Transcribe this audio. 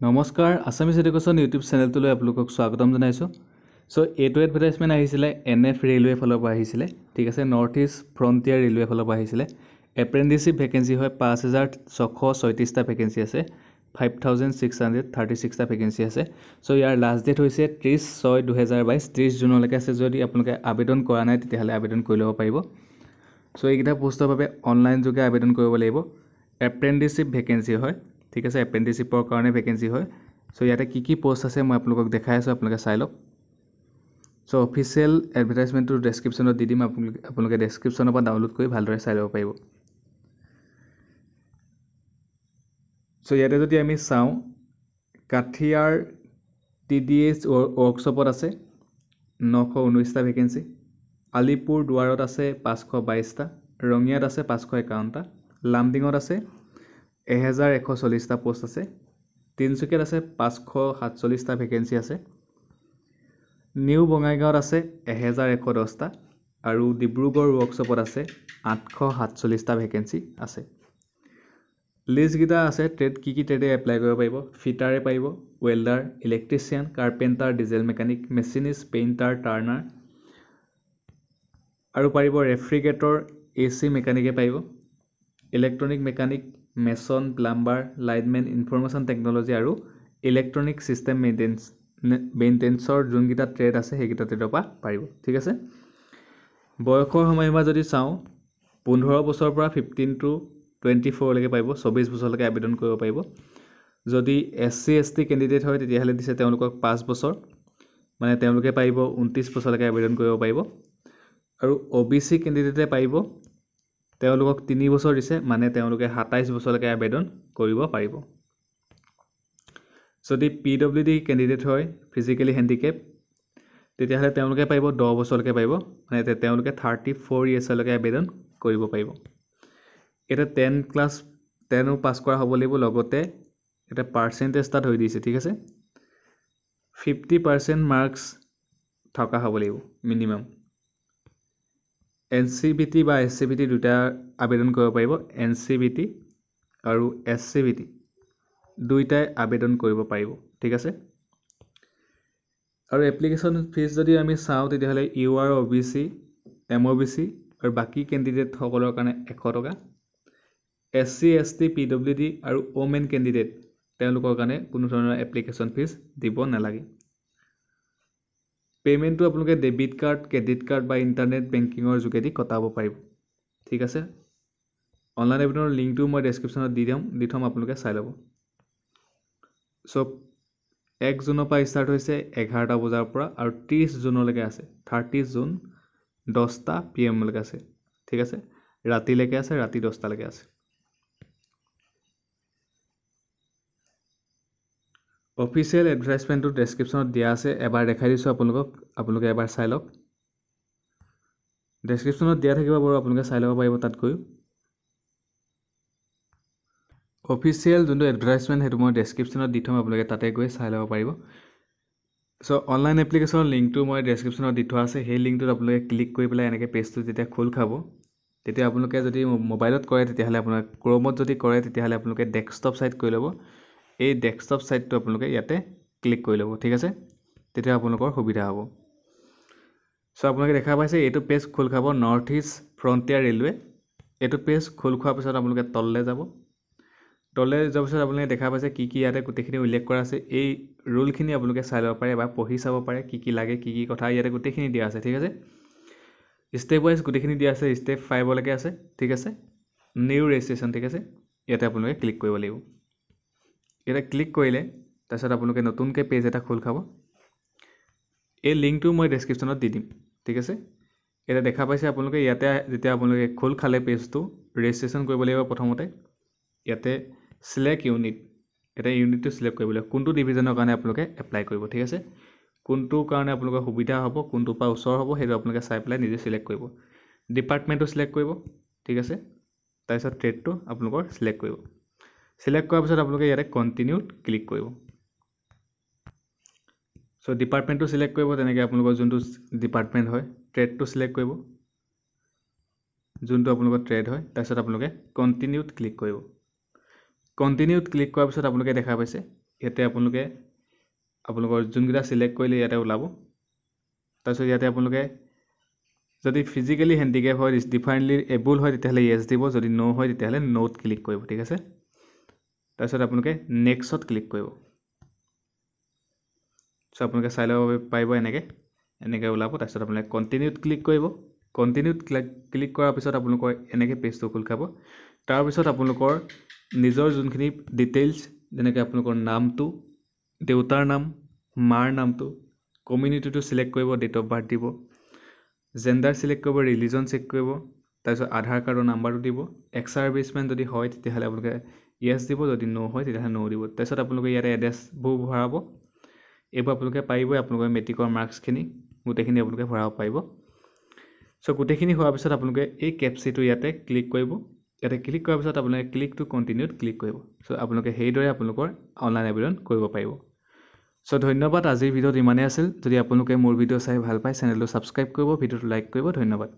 নমস্কাৰ Assamese education YouTube চেনেলটোলৈ আপোনালোকক স্বাগতম জনাইছোঁ। এইটো এডভাৰটাইজমেণ্ট আহিছিলে NF ৰেলৱে ফালৰ পৰা আহিছিলে, ঠিক আছে। নৰ্থ ইষ্ট ফ্ৰণ্টিয়াৰ ৰেলৱে ফালৰ পৰা আহিছিলে। এপ্ৰেণ্টিছশ্বিপ ভেকেঞ্চি হয় 5636টা ভেকেঞ্চি আছে, 5636টা ভেকেঞ্চি আছে। ইয়াৰ লাষ্ট ডেট হৈছে 30/6/2022, 30 জুনলৈকে আছে। যদি আপোনালোকে আবেদন কৰা নাই তেতিয়াহ'লে আবেদন কৰি ল'ব পাৰিব। এইকেইটা পোষ্টৰ বাবে অনলাইন যোগে আবেদন কৰিব লাগিব। এপ্ৰেণ্টিছশ্বিপ ভেকেঞ্চি হয়, ঠিক আছে। এপ্ৰেণ্টিছশ্বিপৰ কাৰণে ভেকেঞ্চি হয়। ইয়াতে কি পোষ্ট আছে মই আপোনালোকক দেখাই আছোঁ, আপোনালোকে চাই লওক। অফিচিয়েল এডভাৰটাইজমেণ্টটো ডেছক্ৰিপশ্যনত দি দিম, আপোনালোকে ডেছক্ৰিপশ্যনৰ পৰা ডাউনলোড কৰি ভালদৰে চাই ল'ব পাৰিব। ইয়াতে যদি আমি চাওঁ, কাঠিয়াৰ TDS ৱৰ্কশ্বপত আছে 919টা ভেকেঞ্চি, আলিপুৰ দুৱাৰত আছে 522টা, ৰঙিয়াত আছে 551টা, লামডিঙত আছে 1140টা পোষ্ট আছে, তিনিচুকীয়াত আছে 547টা ভেকেঞ্চি আছে, নিউ বঙাইগাঁৱত আছে 1110টা আৰু ডিব্ৰুগড় ৱৰ্কশ্বপত আছে 847টা ভেকেঞ্চি আছে। লিষ্টকেইটা আছে ট্ৰেড কি ট্ৰেডে এপ্লাই কৰিব পাৰিব। ফিটাৰে পাৰিব, welder, electrician, carpenter, diesel mechanic, machinist, painter, turner আৰু পাৰিব ৰেফ্ৰিগেটৰ AC মেকানিকে পাৰিব, electronic mechanic, mason, plumber, lightmen, information technology আৰু ইলেক্ট্ৰনিক ছিষ্টেম মেইনটেনেন্সৰ যোনকেইটা ট্ৰেড আছে সেইকেইটা ট্ৰেডৰ পৰা পাৰিব, ঠিক আছে। বয়সৰ সময়সীমা যদি চাওঁ, 15 বছৰৰ পৰা 15 to 24লৈকে পাৰিব, 24 বছৰলৈকে আবেদন কৰিব পাৰিব। যদি SC ST কেণ্ডিডেট হয় তেতিয়াহ'লে দিছে তেওঁলোকক 5 বছৰ, মানে তেওঁলোকে পাৰিব 29 বছৰলৈকে আবেদন কৰিব পাৰিব। আৰু OBC কেণ্ডিডেটে পাৰিব, তেওঁলোকক 3 বছৰ দিছে, মানে তেওঁলোকে 27 বছৰলৈকে আবেদন কৰিব পাৰিব। যদি PWD কেণ্ডিডেট হয়, ফিজিকেলি হেণ্ডিকেপ, তেতিয়াহ'লে তেওঁলোকে পাৰিব 10 বছৰলৈকে পাৰিব, মানে তেওঁলোকে 34 yearsলৈকে আবেদন কৰিব পাৰিব। এটা 10 পাছ কৰা হ'ব লাগিব, লগতে এটা পাৰ্চেণ্টেজ তাত হৈ দিছে, ঠিক আছে। 50% মাৰ্কছ থকা হ'ব লাগিব মিনিমাম। NCVT বা SCVT দুটা আবেদন কৰিব পাৰিব। NCVT আৰু SCVT দুইটাই আবেদন কৰিব পাৰিব, ঠিক আছে। আৰু এপ্লিকেশ্যন ফিজ যদি আমি চাওঁ তেতিয়াহ'লে UR OBC, MOBC আৰু বাকী কেণ্ডিডেটসকলৰ কাৰণে 100 টকা। SC ST PWD আৰু ওমেন কেণ্ডিডেট তেওঁলোকৰ কাৰণে কোনো ধৰণৰ এপ্লিকেশ্যন ফিজ দিব নালাগে। পে'মেণ্টটো আপোনালোকে ডেবিট কাৰ্ড, ক্ৰেডিট কাৰ্ড বা ইণ্টাৰনেট বেংকিঙৰ যোগেদি কটাব পাৰিব, ঠিক আছে। অনলাইন আবেদনৰ লিংকটো মই ডেছক্ৰিপশ্যনত দি থ'ম, আপোনালোকে চাই ল'ব। 1 জুনৰ পৰা ষ্টাৰ্ট হৈছে 11টা বজাৰ পৰা আৰু 30 জুনলৈকে আছে, 30 জুন 10টা PM লৈকে আছে, ঠিক আছে। ৰাতিলৈকে আছে, ৰাতি 10টালৈকে আছে। অফিচিয়েল এডভাৰটাইজমেণ্টটো ডেছক্ৰিপশ্যনত দিয়া আছে, এবাৰ দেখাই দিছোঁ আপোনালোকে এবাৰ চাই লওক। ডেছক্ৰিপশ্যনত দিয়া থাকিব বাৰু, আপোনালোকে চাই ল'ব পাৰিব তাত গৈ। অফিচিয়েল যোনটো এডভাৰটাইজমেণ্ট সেইটো মই ডেছক্ৰিপশ্যনত দি থ'ম, আপোনালোকে তাতে গৈ চাই ল'ব পাৰিব। অনলাইন এপ্লিকেশ্যনৰ লিংকটো মই ডেছক্ৰিপশ্যনত দি থোৱা আছে, সেই লিংকটোত আপোনালোকে ক্লিক কৰি পেলাই এনেকৈ পেজটো যেতিয়া খোল খাব, তেতিয়া আপোনালোকে যদি মোবাইলত কৰে তেতিয়াহ'লে আপোনাৰ ক্ৰমত যদি কৰে তেতিয়াহ'লে আপোনালোকে ডেস্কটপ ছাইট কৰি ল'ব। এই ডেস্কটপ ছাইটটো আপোনালোকে ইয়াতে ক্লিক কৰি ল'ব, ঠিক আছে। তেতিয়া আপোনালোকৰ সুবিধা হ'ব। আপোনালোকে দেখা পাইছে এইটো পেজ খোল খাব, নৰ্থ ইষ্ট ফ্ৰণ্টিয়াৰ ৰেলৱে। এইটো পেজ খোল খোৱাৰ পিছত আপোনালোকে তললৈ যাব। তললৈ যোৱাৰ পিছত আপোনালোকে দেখা পাইছে কি ইয়াতে গোটেইখিনি উল্লেখ কৰা আছে। এই ৰুলখিনি আপোনালোকে চাই ল'ব পাৰে বা পঢ়ি চাব পাৰে, কি লাগে, কি কথা ইয়াতে গোটেইখিনি দিয়া আছে, ঠিক আছে। ষ্টেপ ৱাইজ গোটেইখিনি দিয়া আছে, ষ্টেপ 5লৈকে আছে, ঠিক আছে। নিউ ৰেজিষ্ট্ৰেশ্যন, ঠিক আছে। ইয়াতে আপোনালোকে ক্লিক কৰিব লাগিব। ইয়াতে ক্লিক কৰিলে তাৰপিছত আপোনালোকে নতুনকৈ পেজ এটা খোল খাব। এই লিংকটো মই ডেছক্ৰিপশ্যনত দি দিম, ঠিক আছে। এতিয়া দেখা পাইছে আপোনালোকে ইয়াতে যেতিয়া আপোনালোকে খোল খালে পেজটো ৰেজিষ্ট্ৰেশ্যন কৰিব লাগিব। প্ৰথমতে ইয়াতে চিলেক্ট ইউনিট, এটা ইউনিটটো চিলেক্ট কৰিব লাগিব, কোনটো ডিভিজনৰ কাৰণে আপোনালোকে এপ্লাই কৰিব, ঠিক আছে। কোনটোৰ কাৰণে আপোনালোকৰ সুবিধা হ'ব, কোনটোৰ পৰা ওচৰ হ'ব, সেইটো আপোনালোকে চাই পেলাই নিজে চিলেক্ট কৰিব। ডিপাৰ্টমেণ্টটো চিলেক্ট কৰিব, ঠিক আছে। তাৰপিছত ট্ৰেডটো আপোনালোকৰ চিলেক্ট কৰিব। চিলেক্ট কৰাৰ পিছত আপোনালোকে ইয়াতে কণ্টিনিউত ক্লিক কৰিব। ডিপাৰ্টমেণ্টটো চিলেক্ট কৰিব, তেনেকৈ আপোনালোকৰ যোনটো ডিপাৰ্টমেণ্ট হয়, ট্ৰেডটো চিলেক্ট কৰিব, যোনটো আপোনালোকৰ ট্ৰেড হয়। তাৰপিছত আপোনালোকে কণ্টিনিউত ক্লিক কৰিব। কণ্টিনিউত ক্লিক কৰাৰ পিছত আপোনালোকে দেখা পাইছে ইয়াতে আপোনালোকে আপোনালোকৰ যোনকেইটা সিলেক্ট কৰিলে ইয়াতে ওলাব তাৰপিছত ইয়াতে আপোনালোকে যদি ফিজিক্যালি হ্যান্ডিক্যাপ হয় ডিফাইনলি এবল হয় তেতিয়াহলে ইয়েস দিব যদি নো হয় তেতিয়াহলে নোত ক্লিক কৰিব ঠিক আছে তাৰপিছত আপোনালোকে নেক্সটত ক্লিক কৰিব সো আপোনালোকে চাই ল'ব পাৰিব এনেকে ওলাব তাৰপিছত আপোনালোকে কন্টিনিউত ক্লিক কৰিব কন্টিনিউত ক্লিক কৰাৰ পিছত আপোনালোকৰ এনেকে পেজটো খোল খাব তাৰ পিছত আপোনালোকৰ নিজৰ যোনখিনি ডিটেইলছ যেনেকৈ আপোনালোকৰ নামটো দেউতাৰ নাম মাৰ নামটো কমিউনিটিটো সিলেক্ট কৰিব ডেট অফ বাৰ্থ দিব জেন্ডাৰ সিলেক্ট কৰিব ৰিলিজন চেক কৰিব তাৰপিছত আধাৰ কাৰ্ডৰ নাম্বাৰটো দিব এক্স সাৰ্ভিসম্যান যদি হয় তেতিয়াহলে আপোনালোকে ইয়েস দিব যদি নো হয় তেতিয়াহলে নো দিব তাৰপিছত আপোনালোকে ইয়াতে এড্ৰেছবোৰ ভৰাব এইবোৰ আপোনালোকে পাৰিব আপোনালোকৰ মেট্ৰিকৰ মাৰ্কছখিনি গোটেইখিনি আপোনালোকে ভৰাব পাৰিব সো গোটেইখিনি হোৱাৰ পিছত আপোনালোকে এই কেপচিটো ইয়াতে ক্লিক কৰিব ইয়াতে ক্লিক কৰাৰ পিছত আপোনালোকে ক্লিক টু কন্টিনিউত ক্লিক কৰিব সো আপোনালোকে সেইদৰে আপোনালোকৰ অনলাইন আবেদন কৰিব পাৰিব সো ধন্যবাদ আজিৰ ভিডিঅ'ত ইমানেই আছিল যদি আপোনালোকে মোৰ ভিডিঅ' চাই ভাল পায় চেনেলটো সাবস্ক্ৰাইব কৰিব ভিডিঅ'টো লাইক কৰিব ধন্যবাদ